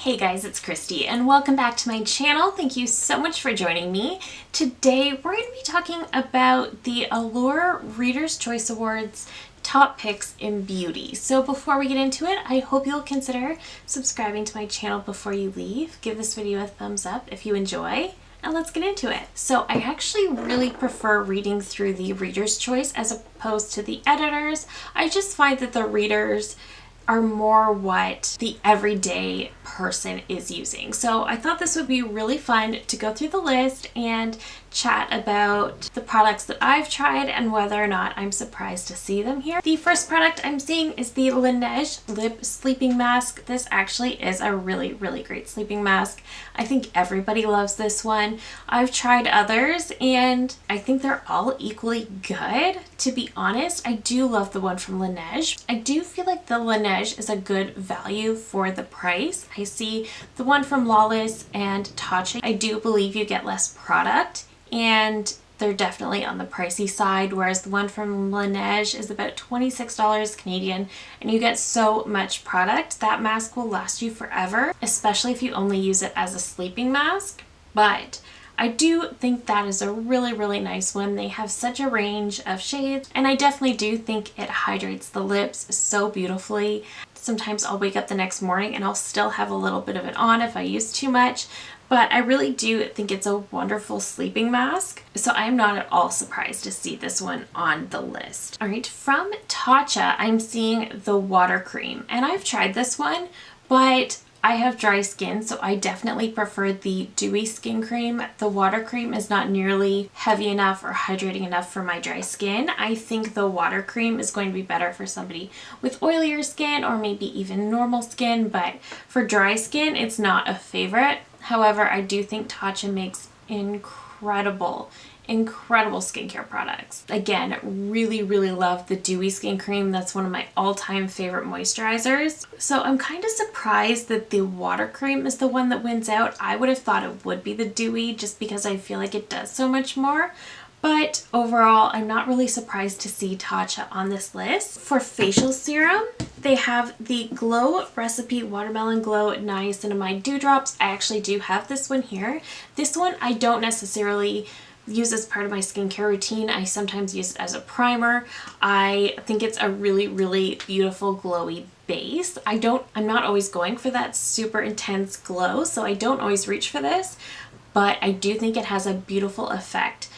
Hey guys, it's Christy and welcome back to my channel. Thank you so much for joining me. Today we're going to be talking about the Allure Reader's Choice Awards top picks in beauty. So before we get into it, I hope you'll consider subscribing to my channel before you leave. Give this video a thumbs up if you enjoy. And let's get into it. So I actually really prefer reading through the Reader's Choice as opposed to the editors. I just find that the readers are more what the everyday person is using. So I thought this would be really fun to go through the list and chat about the products that I've tried and whether or not I'm surprised to see them here. The first product I'm seeing is the Laneige Lip Sleeping Mask. This actually is a really great sleeping mask. I think everybody loves this one. I've tried others and I think they're all equally good. To be honest, I do love the one from Laneige. I do feel like the Laneige is a good value for the price. I see the one from Lawless and Tatcha. I do believe you get less product and they're definitely on the pricey side, whereas the one from Laneige is about $26 Canadian and you get so much product. That mask will last you forever, especially if you only use it as a sleeping mask. But I do think that is a really nice one. They have such a range of shades and I definitely do think it hydrates the lips so beautifully. Sometimes I'll wake up the next morning and I'll still have a little bit of it on if I use too much. But I really do think it's a wonderful sleeping mask. So I am not at all surprised to see this one on the list. All right, from Tatcha, I'm seeing the water cream. And I've tried this one, but I have dry skin, so I definitely prefer the dewy skin cream. The water cream is not nearly heavy enough or hydrating enough for my dry skin. I think the water cream is going to be better for somebody with oilier skin or maybe even normal skin, but for dry skin, it's not a favorite. However, I do think Tatcha makes incredible skincare products. Again, really love the dewy skin cream. That's one of my all-time favorite moisturizers. So I'm kind of surprised that the water cream is the one that wins out. I would have thought it would be the dewy just because I feel like it does so much more. But overall, I'm not really surprised to see Tatcha on this list. For facial serum, they have the Glow Recipe Watermelon Glow Niacinamide Dewdrops. I actually do have this one here. This one I don't necessarily use as part of my skincare routine. I sometimes use it as a primer. I think it's a really beautiful glowy base. I'm not always going for that super intense glow, so I don't always reach for this, but I do think it has a beautiful effect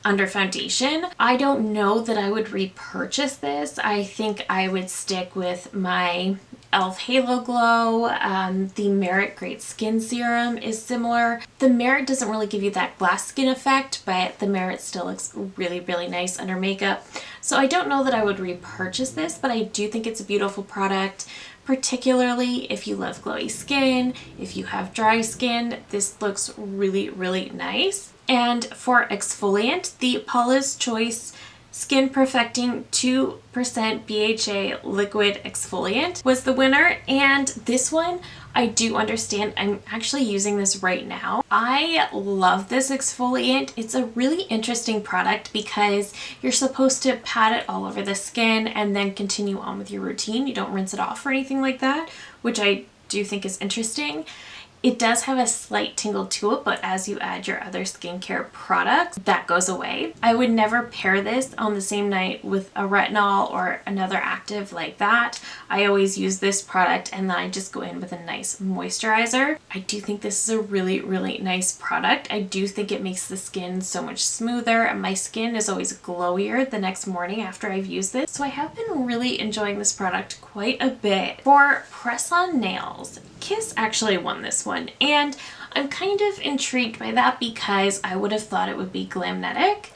under foundation. I don't know that I would repurchase this. I think I would stick with my e.l.f. Halo Glow. The Merit Great Skin Serum is similar. The Merit doesn't really give you that glass skin effect, but the Merit still looks really nice under makeup. So I don't know that I would repurchase this, but I do think it's a beautiful product, particularly if you love glowy skin, if you have dry skin. This looks really nice. And for exfoliant, the Paula's Choice Skin Perfecting 2% BHA Liquid Exfoliant was the winner, and this one I do understand. I'm actually using this right now. I love this exfoliant. It's a really interesting product because you're supposed to pat it all over the skin and then continue on with your routine. You don't rinse it off or anything like that, which I do think is interesting. It does have a slight tingle to it, but as you add your other skincare products, that goes away. I would never pair this on the same night with a retinol or another active like that. I always use this product and then I just go in with a nice moisturizer. I do think this is a really nice product. I do think it makes the skin so much smoother and my skin is always glowier the next morning after I've used this. So I have been really enjoying this product quite a bit. For Presson Nails, Kiss actually won this one, and I'm kind of intrigued by that because I would have thought it would be Glamnetic.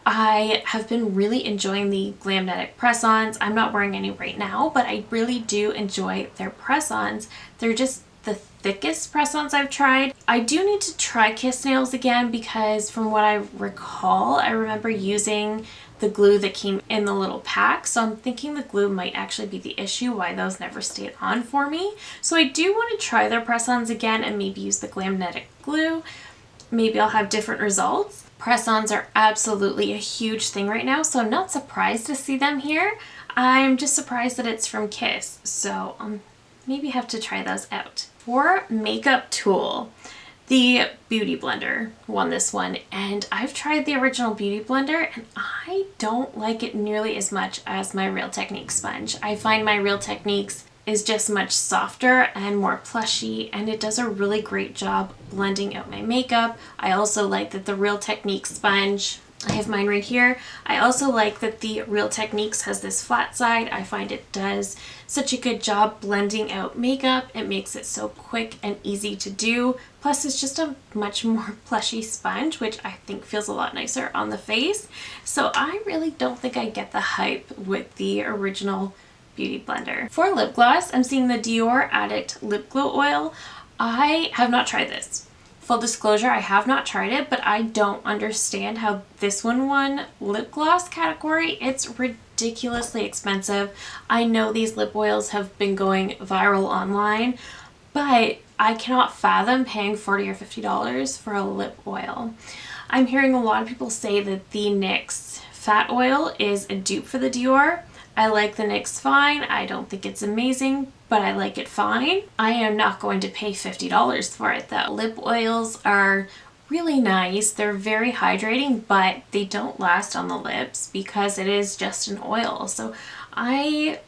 I have been really enjoying the Glamnetic press-ons. I'm not wearing any right now, but I really do enjoy their press-ons. They're just the thickest press-ons I've tried. I do need to try Kiss Nails again because from what I recall, I remember using the glue that came in the little pack, so I'm thinking the glue might actually be the issue why those never stayed on for me. So I do want to try their press-ons again and maybe use the Glamnetic glue. Maybe I'll have different results. Press-ons are absolutely a huge thing right now, so I'm not surprised to see them here. I'm just surprised that it's from Kiss, so maybe have to try those out. for makeup tool, the Beauty Blender won this one, and I've tried the original Beauty Blender and I don't like it nearly as much as my Real Techniques sponge. I find my Real Techniques is just much softer and more plushy, and it does a really great job blending out my makeup. I also like that the Real Techniques sponge, I have mine right here. I also like that the Real Techniques has this flat side. I find it does such a good job blending out makeup. It makes it so quick and easy to do. Plus it's just a much more plushy sponge, which I think feels a lot nicer on the face. So I really don't think I get the hype with the original Beauty Blender. For lip gloss, I'm seeing the Dior Addict Lip Glow Oil. I have not tried this. Full disclosure, I have not tried it, but I don't understand how this one won lip gloss category. It's ridiculously expensive. I know these lip oils have been going viral online, but I cannot fathom paying $40 or $50 for a lip oil. I'm hearing a lot of people say that the NYX Fat Oil is a dupe for the Dior. I like the NYX fine. I don't think it's amazing, but I like it fine. I am not going to pay $50 for it though. Lip oils are really nice. They're very hydrating, but they don't last on the lips because it is just an oil. So I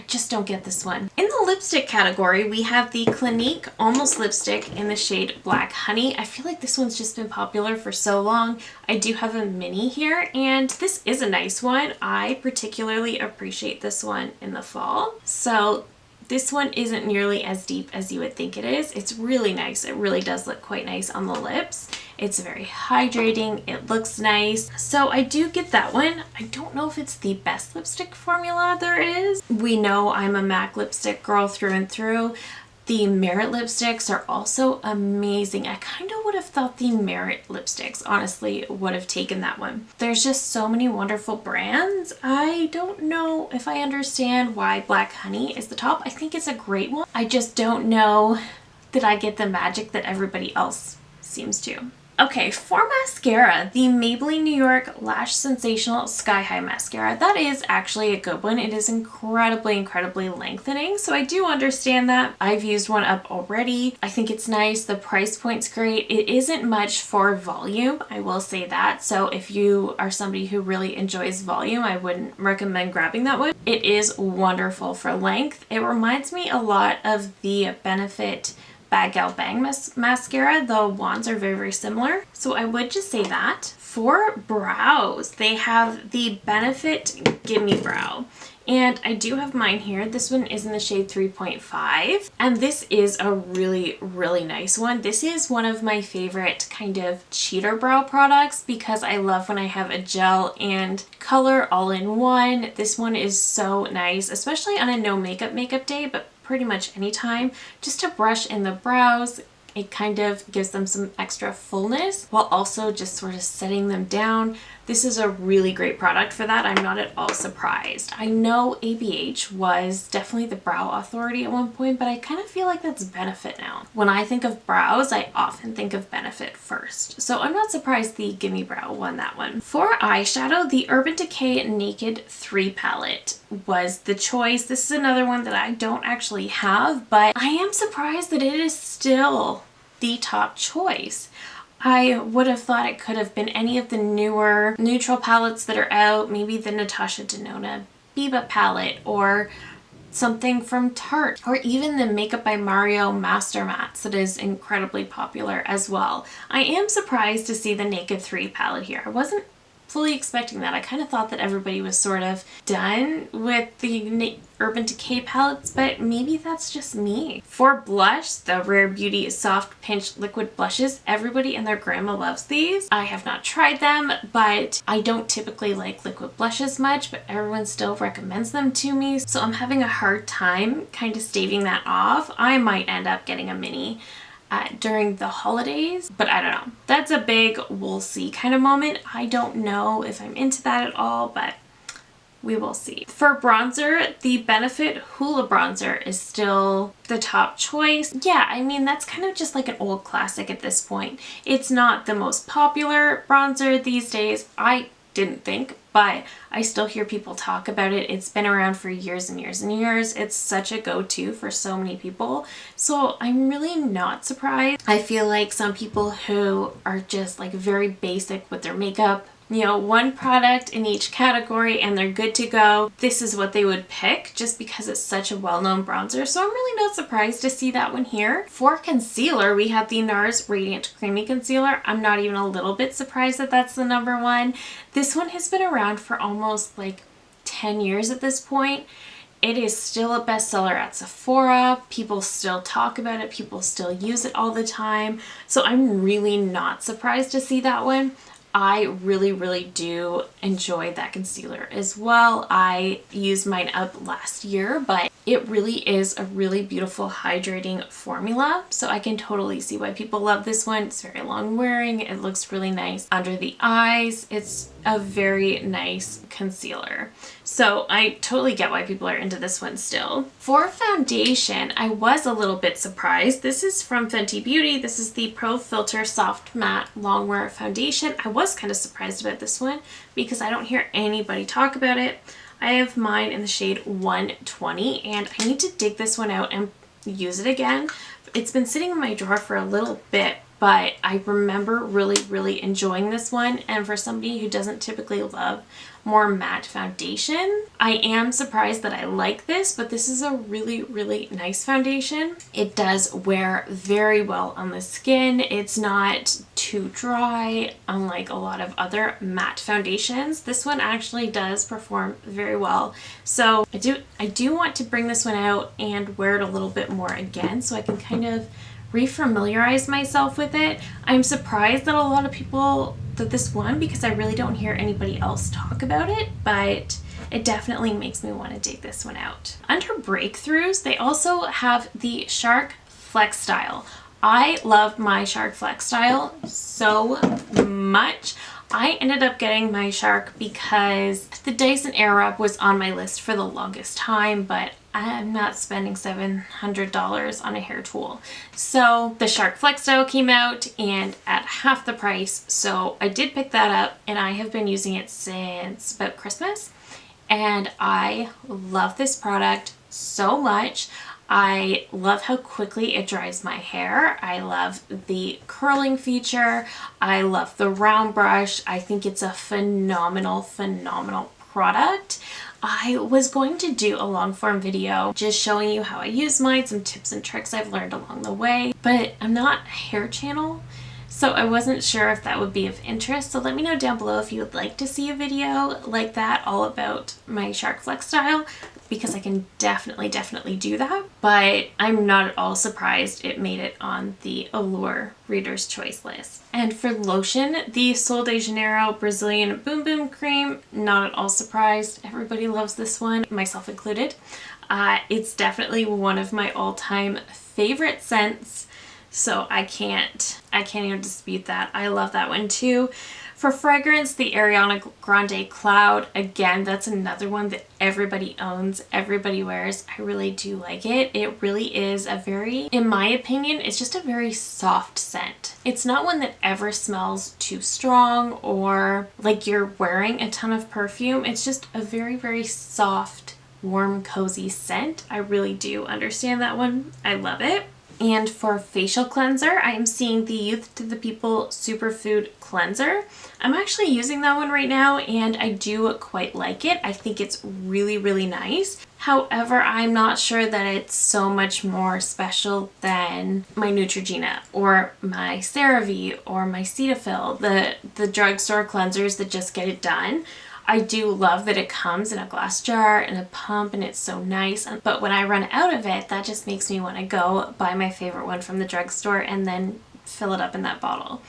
just don't get this one. In the lipstick category, we have the Clinique Almost Lipstick in the shade Black Honey. I feel like this one's just been popular for so long. I do have a mini here, and this is a nice one. I particularly appreciate this one in the fall. So this one isn't nearly as deep as you would think it is. It's really nice. It really does look quite nice on the lips. It's very hydrating. It looks nice. So I do get that one. I don't know if it's the best lipstick formula there is. We know I'm a MAC lipstick girl through and through. The Merit lipsticks are also amazing. I kind of would have thought the Merit lipsticks, honestly, would have taken that one. There's just so many wonderful brands. I don't know if I understand why Black Honey is the top. I think it's a great one. I just don't know that I get the magic that everybody else seems to. Okay, for mascara, the Maybelline New York Lash Sensational Sky High Mascara. That is actually a good one. It is incredibly lengthening, so I do understand that. I've used one up already. I think it's nice. The price point's great. It isn't much for volume, I will say that. So if you are somebody who really enjoys volume, I wouldn't recommend grabbing that one. It is wonderful for length. It reminds me a lot of the Benefit Bad Gal Bang mascara. The wands are very similar, so I would just say that. For brows, they have the Benefit Gimme Brow, and I do have mine here. This one is in the shade 3.5, and this is a really nice one. This is one of my favorite kind of cheater brow products because I love when I have a gel and color all in one. This one is so nice, especially on a no makeup day, but pretty much anytime, just to brush in the brows. It kind of gives them some extra fullness while also just sort of setting them down. This is a really great product for that. I'm not at all surprised. I know ABH was definitely the brow authority at one point, but I kind of feel like that's Benefit now. When I think of brows, I often think of Benefit first. So I'm not surprised the Gimme Brow won that one. For eyeshadow, the Urban Decay Naked 3 palette was the choice. This is another one that I don't actually have, but I am surprised that it is still the top choice. I would have thought it could have been any of the newer neutral palettes that are out, maybe the Natasha Denona Biba palette or something from Tarte, or even the Makeup by Mario Master Mattes that is incredibly popular as well. I am surprised to see the Naked 3 palette here. I wasn't fully expecting that. I kind of thought that everybody was sort of done with the Urban Decay palettes, but maybe that's just me. For blush, the Rare Beauty Soft Pinch Liquid Blushes. Everybody and their grandma loves these. I have not tried them, but I don't typically like liquid blushes much, but everyone still recommends them to me, so I'm having a hard time kind of staving that off. I might end up getting a mini during the holidays, but I don't know. That's a big we'll see kind of moment. I don't know if I'm into that at all, but we will see. For bronzer, the Benefit Hoola Bronzer is still the top choice. Yeah, I mean, that's kind of just like an old classic at this point. It's not the most popular bronzer these days. I didn't think, but I still hear people talk about it. It's been around for years and years and years. It's such a go-to for so many people. So I'm really not surprised. I feel like some people who are just like very basic with their makeup, you know, one product in each category and they're good to go, this is what they would pick just because it's such a well-known bronzer. So I'm really not surprised to see that one here. For concealer, we have the NARS Radiant Creamy Concealer. I'm not even a little bit surprised that that's the number one. This one has been around for almost like 10 years at this point. It is still a bestseller at Sephora. People still talk about it. People still use it all the time. So I'm really not surprised to see that one. I really do enjoy that concealer as well. I used mine up last year, but it really is a really beautiful hydrating formula. So I can totally see why people love this one. It's very long wearing. It looks really nice under the eyes. It's a very nice concealer. So I totally get why people are into this one still. For foundation, I was a little bit surprised. This is from Fenty Beauty. This is the Pro Filter Soft Matte Longwear Foundation. I was kind of surprised about this one because I don't hear anybody talk about it. I have mine in the shade 120 and I need to dig this one out and use it again. It's been sitting in my drawer for a little bit, but I remember really enjoying this one. And for somebody who doesn't typically love more matte foundation, I am surprised that I like this, but this is a really nice foundation. It does wear very well on the skin. It's not too dry, unlike a lot of other matte foundations. This one actually does perform very well. So I do want to bring this one out and wear it a little bit more again so I can kind of refamiliarize myself with it. I'm surprised that a lot of people that this won because I really don't hear anybody else talk about it, but it definitely makes me want to dig this one out. Under breakthroughs, they also have the Shark Flex Style. I love my Shark Flex Style so much. I ended up getting my Shark because the Dyson Airwrap was on my list for the longest time, but I'm not spending $700 on a hair tool. So the Shark Flex Style came out and at half the price. So I did pick that up and I have been using it since about Christmas. And I love this product so much. I love how quickly it dries my hair. I love the curling feature. I love the round brush. I think it's a phenomenal product. I was going to do a long form video just showing you how I use mine, some tips and tricks I've learned along the way, but I'm not a hair channel, so I wasn't sure if that would be of interest. So let me know down below if you would like to see a video like that all about my Shark Flex Style, because I can definitely do that. But I'm not at all surprised it made it on the Allure Reader's Choice list. And for lotion, the Sol de Janeiro Brazilian Boom Boom Cream, not at all surprised. Everybody loves this one, myself included. It's definitely one of my all-time favorite scents, so I can't even dispute that. I love that one too. For fragrance, the Ariana Grande Cloud, again, that's another one that everybody owns, everybody wears. I really do like it. It really is a very, in my opinion, it's just a very soft scent. It's not one that ever smells too strong or like you're wearing a ton of perfume. It's just a very soft, warm, cozy scent. I really do understand that one. I love it. And for facial cleanser, I am seeing the Youth to the People Superfood Cleanser. I'm actually using that one right now and I do quite like it. I think it's really nice. However, I'm not sure that it's so much more special than my Neutrogena or my CeraVe or my Cetaphil, the drugstore cleansers that just get it done. I do love that it comes in a glass jar and a pump and it's so nice, but when I run out of it, that just makes me want to go buy my favorite one from the drugstore and then fill it up in that bottle.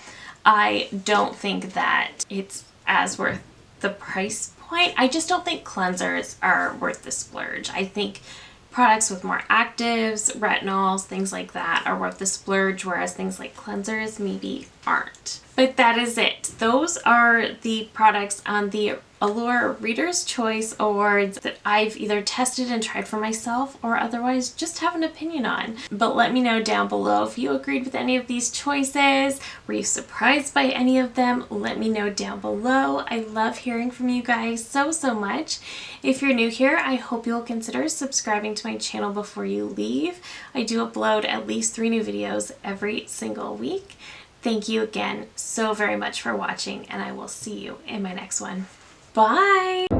I don't think that it's as worth the price point. I just don't think cleansers are worth the splurge. I think products with more actives, retinols, things like that are worth the splurge, whereas things like cleansers maybe aren't. But that is it. Those are the products on the Allure Reader's Choice Awards that I've either tested and tried for myself or otherwise just have an opinion on. But let me know down below if you agreed with any of these choices. Were you surprised by any of them? Let me know down below. I love hearing from you guys so much. If you're new here, I hope you'll consider subscribing to my channel before you leave. I do upload at least 3 new videos every single week. Thank you again so very much for watching, and I will see you in my next one. Bye!